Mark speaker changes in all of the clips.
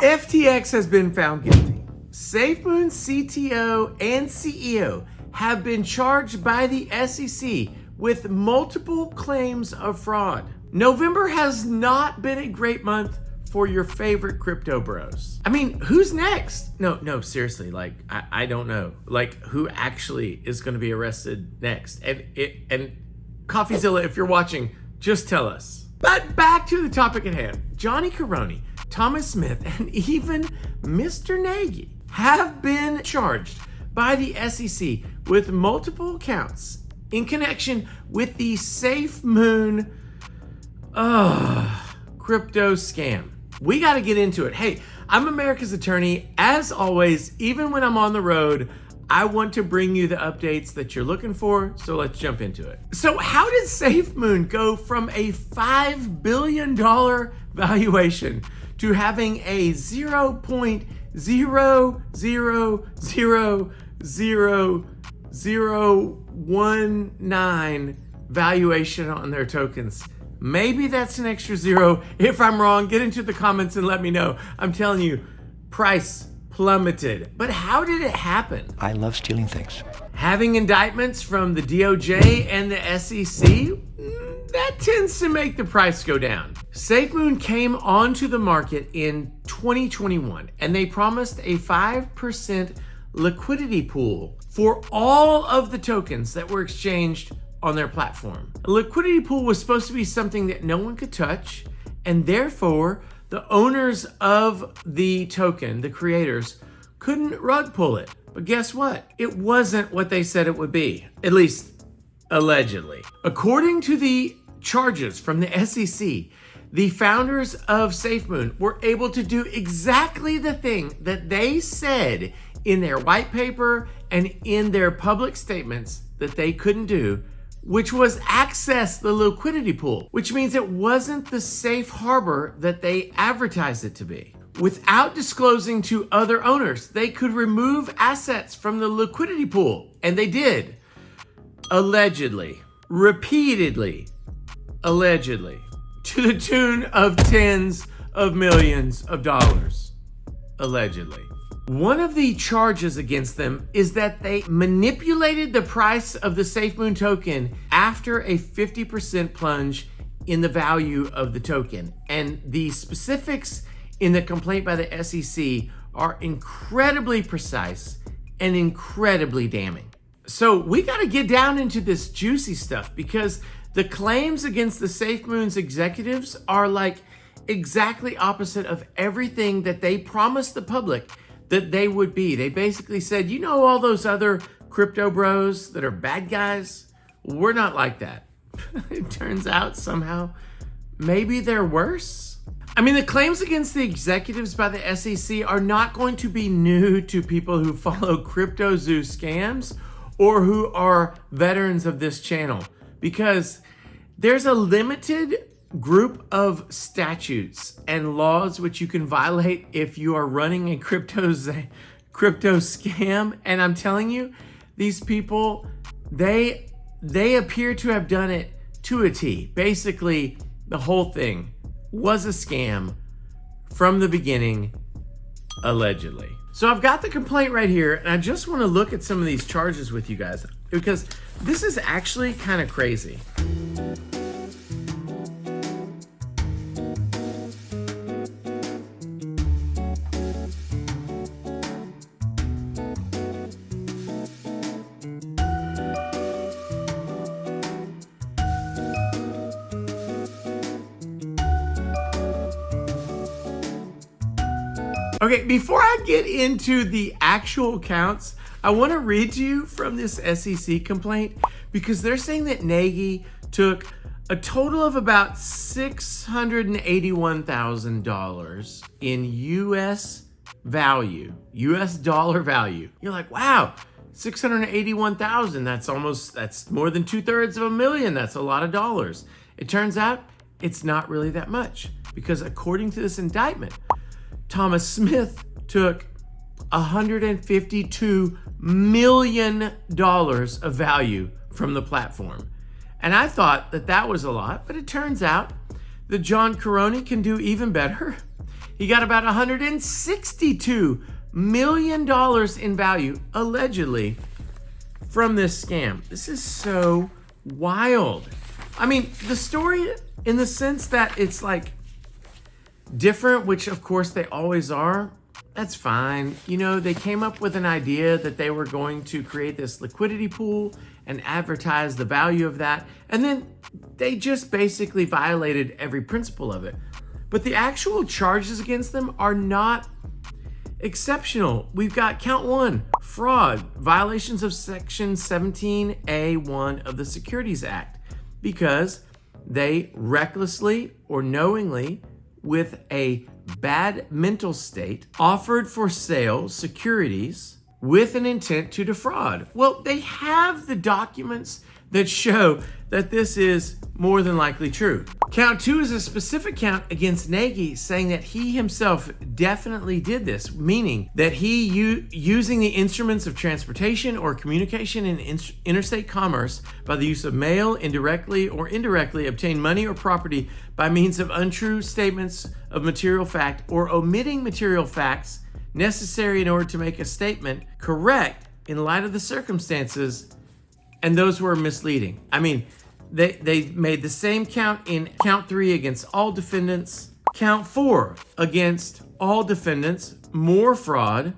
Speaker 1: FTX has been found guilty. SafeMoon CTO and CEO have been charged by the SEC with multiple claims of fraud. November has not been a great month for your favorite crypto bros. I mean, who's next? No, seriously, like, I don't know. Like, who actually is gonna be arrested next? And CoffeeZilla, if you're watching, just tell us. But back to the topic at hand. Johnny Karony, Thomas Smith, and even Mr. Nagy have been charged by the SEC with multiple counts in connection with the SafeMoon crypto scam. We got to get into it. Hey, I'm America's attorney. As always, even when I'm on the road, I want to bring you the updates that you're looking for, so let's jump into it. So how did SafeMoon go from a $5 billion valuation to having a 0.0000019 valuation on their tokens? Maybe that's an extra zero. If I'm wrong, get into the comments and let me know. I'm telling you, price plummeted. But how did it happen?
Speaker 2: I love stealing things.
Speaker 1: Having indictments from the DOJ and the SEC, that tends to make the price go down. SafeMoon came onto the market in 2021, and they promised a 5% liquidity pool for all of the tokens that were exchanged on their platform. A liquidity pool was supposed to be something that no one could touch, and therefore the owners of the token, the creators, couldn't rug pull it. But guess what? It wasn't what they said it would be, at least allegedly. According to the charges from the SEC, the founders of SafeMoon were able to do exactly the thing that they said in their white paper and in their public statements that they couldn't do, which was access the liquidity pool, which means it wasn't the safe harbor that they advertised it to be. Without disclosing to other owners, they could remove assets from the liquidity pool, and they did. Allegedly, repeatedly, allegedly, to the tune of tens of millions of dollars, allegedly. One of the charges against them is that they manipulated the price of the SafeMoon token after a 50% plunge in the value of the token. And the specifics in the complaint by the SEC are incredibly precise and incredibly damning. So we got to get down into this juicy stuff, because the claims against the SafeMoon's executives are like exactly opposite of everything that they promised the public that they would be. They basically said, you know, all those other crypto bros that are bad guys? We're not like that. It turns out somehow maybe they're worse. I mean, the claims against the executives by the SEC are not going to be new to people who follow Crypto Zoo scams or who are veterans of this channel, because there's a limited group of statutes and laws which you can violate if you are running a crypto scam. And I'm telling you, these people, they appear to have done it to a T. Basically, the whole thing was a scam from the beginning, allegedly. So I've got the complaint right here, and I just want to look at some of these charges with you guys, because this is actually kind of crazy. Okay, before I get into the actual counts, I want to read to you from this SEC complaint, because they're saying that Nagy took a total of about $681,000 in US value, US dollar value. You're like, wow, 681,000, that's more than 2/3 of a million. That's a lot of dollars. It turns out it's not really that much, because according to this indictment, Thomas Smith took $152 million of value from the platform. And I thought that that was a lot, but it turns out that John Karony can do even better. He got about $162 million in value, allegedly, from this scam. This is so wild. I mean, the story, in the sense that it's like different, which of course they always are, that's fine. You know, they came up with an idea that they were going to create this liquidity pool and advertise the value of that. And then they just basically violated every principle of it. But the actual charges against them are not exceptional. We've got count 1, fraud, violations of section 17A1 of the Securities Act, because they recklessly or knowingly, with a bad mental state, offered for sale securities with an intent to defraud. Well, they have the documents that show that this is more than likely true. Count 2 is a specific count against Nagy, saying that he himself definitely did this, meaning that he using the instruments of transportation or communication in interstate commerce by the use of mail, indirectly or indirectly obtained money or property by means of untrue statements of material fact or omitting material facts necessary in order to make a statement correct in light of the circumstances, and those were misleading. I mean, they made the same count in count 3 against all defendants, count 4 against all defendants, more fraud.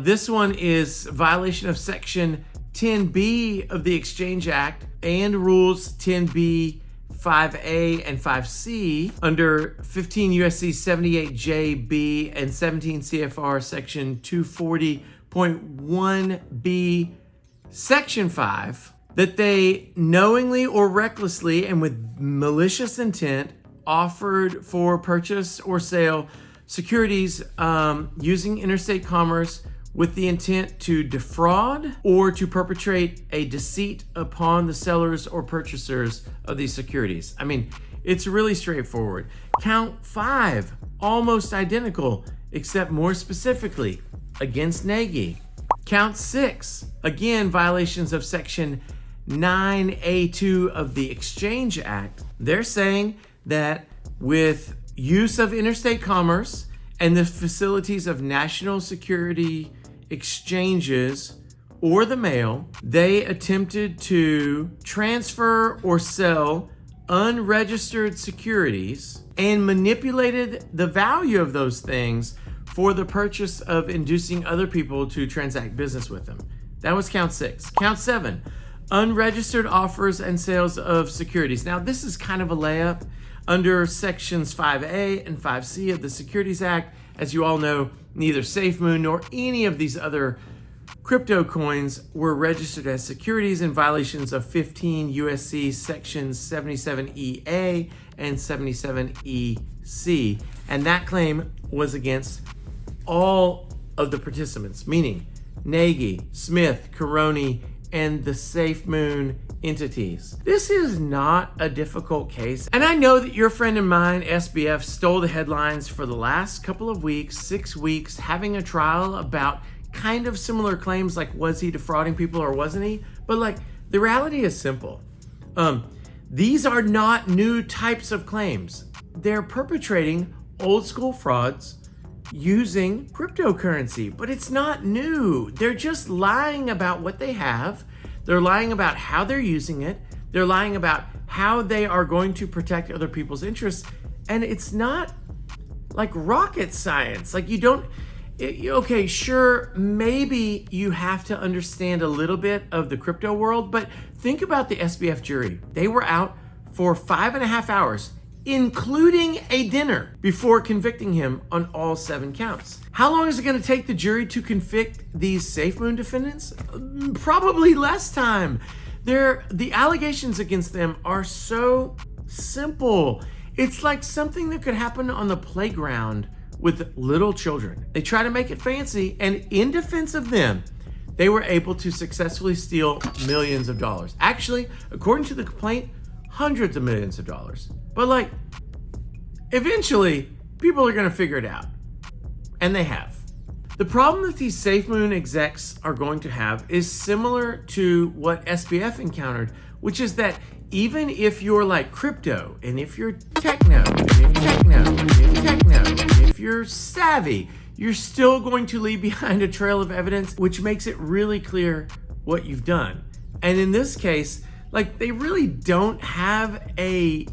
Speaker 1: This one is violation of section 10B of the Exchange Act and rules 10B 5A and 5C under 15 USC 78JB and 17 CFR section 240.1B section 5, that they knowingly or recklessly and with malicious intent offered for purchase or sale securities using interstate commerce with the intent to defraud or to perpetrate a deceit upon the sellers or purchasers of these securities. I mean, it's really straightforward. Count 5, almost identical, except more specifically against Nagy. Count 6, again, violations of section 9A2 of the Exchange Act. They're saying that with use of interstate commerce and the facilities of national security exchanges or the mail, they attempted to transfer or sell unregistered securities and manipulated the value of those things for the purchose of inducing other people to transact business with them. That was count 6. Count 7, unregistered offers and sales of securities. Now, this is kind of a layup under sections 5A and 5C of the Securities Act. As you all know, neither SafeMoon nor any of these other crypto coins were registered as securities in violations of 15 USC sections 77EA and 77EC. And that claim was against all of the participants, meaning Nagy, Smith, Karony, and the SafeMoon entities. This is not a difficult case. And I know that your friend and mine, SBF, stole the headlines for the last couple of weeks, 6 weeks, having a trial about kind of similar claims, like was he defrauding people or wasn't he? But like, the reality is simple. These are not new types of claims. They're perpetrating old school frauds using cryptocurrency, but it's not new. They're just lying about what they have. They're lying about how they're using it. They're lying about how they are going to protect other people's interests. And it's not like rocket science. Like, you don't, okay, sure, maybe you have to understand a little bit of the crypto world, but think about the SBF jury. They were out for 5.5 hours, including a dinner, before convicting him on all 7 counts. How long is it going to take the jury to convict these SafeMoon defendants? Probably less time. The allegations against them are so simple. It's like something that could happen on the playground with little children. They try to make it fancy, and in defense of them, they were able to successfully steal millions of dollars. Actually, according to the complaint, hundreds of millions of dollars. But like, eventually, people are gonna figure it out. And they have. The problem that these SafeMoon execs are going to have is similar to what SBF encountered, which is that even if you're like crypto, and if you're techno, if If you're savvy, you're still going to leave behind a trail of evidence, which makes it really clear what you've done. And in this case, like, they really don't have a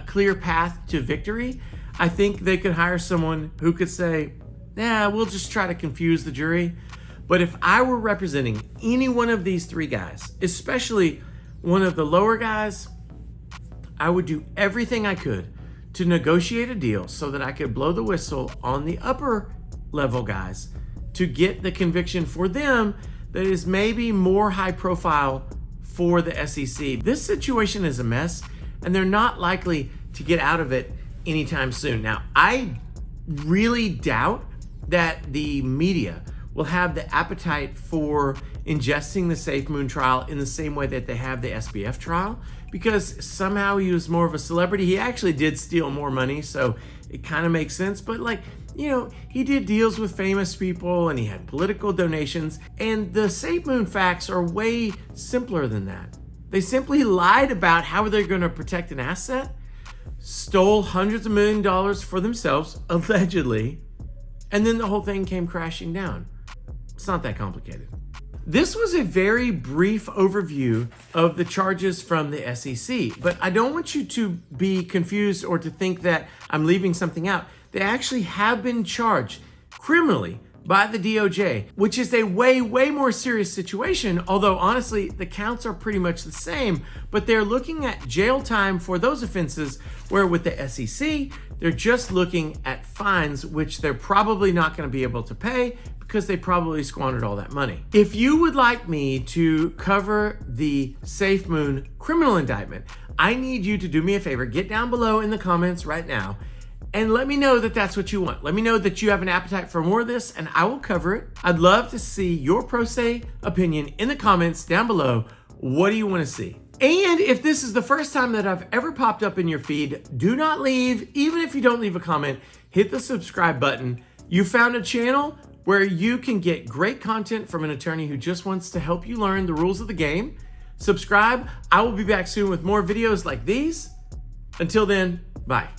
Speaker 1: clear path to victory. I think they could hire someone who could say, "Yeah, we'll just try to confuse the jury." But if I were representing any one of these three guys, especially one of the lower guys, I would do everything I could to negotiate a deal so that I could blow the whistle on the upper level guys to get the conviction for them that is maybe more high profile for the SEC. This situation is a mess, and they're not likely to get out of it anytime soon. Now, I really doubt that the media will have the appetite for ingesting the SafeMoon trial in the same way that they have the SBF trial, because somehow he was more of a celebrity. He actually did steal more money, so it kind of makes sense. But, like, you know, he did deals with famous people and he had political donations, and the SafeMoon facts are way simpler than that. They simply lied about how they're going to protect an asset, stole hundreds of $millions for themselves, allegedly, and then the whole thing came crashing down. It's not that complicated. This was a very brief overview of the charges from the SEC, but I don't want you to be confused or to think that I'm leaving something out. They actually have been charged criminally by the DOJ, which is a way more serious situation, although honestly, the counts are pretty much the same, but they're looking at jail time for those offenses, where with the SEC, they're just looking at fines, which they're probably not going to be able to pay because they probably squandered all that money. If you would like me to cover the SafeMoon criminal indictment, I need you to do me a favor. Get down below in the comments right now and let me know that that's what you want. Let me know that you have an appetite for more of this, and I will cover it. I'd love to see your pro se opinion in the comments down below. What do you want to see? And if this is the first time that I've ever popped up in your feed, do not leave. Even if you don't leave a comment, hit the subscribe button. You found a channel where you can get great content from an attorney who just wants to help you learn the rules of the game. Subscribe. I will be back soon with more videos like these. Until then, bye.